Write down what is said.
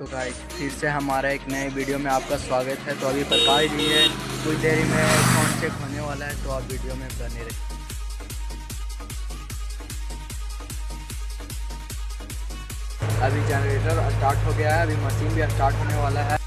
तो गाइस फिर से हमारा एक नए वीडियो में आपका स्वागत है। तो अभी प्रकाश जी है, कुछ देरी में साउंड चेक होने वाला है, तो आप वीडियो में बने रहिए। अभी जनरेटर स्टार्ट हो गया है, अभी मशीन भी स्टार्ट होने वाला है।